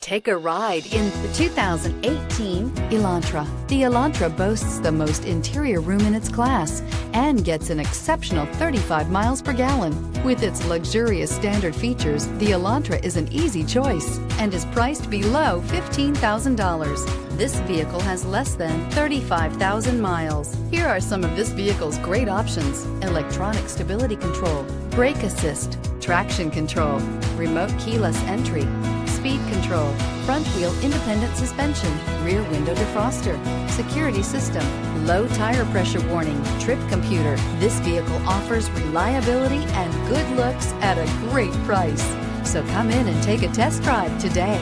Take a ride in the 2018 Elantra. The Elantra boasts the most interior room in its class and gets an exceptional 35 miles per gallon. With its luxurious standard features, the Elantra is an easy choice and is priced below $15,000. This vehicle has less than 35,000 miles. Here are some of this vehicle's great options: electronic stability control, brake assist, traction control, remote keyless entry, speed control, front wheel independent suspension, rear window defroster, security system, low tire pressure warning, trip computer. This vehicle offers reliability and good looks at a great price. So come in and take a test drive today.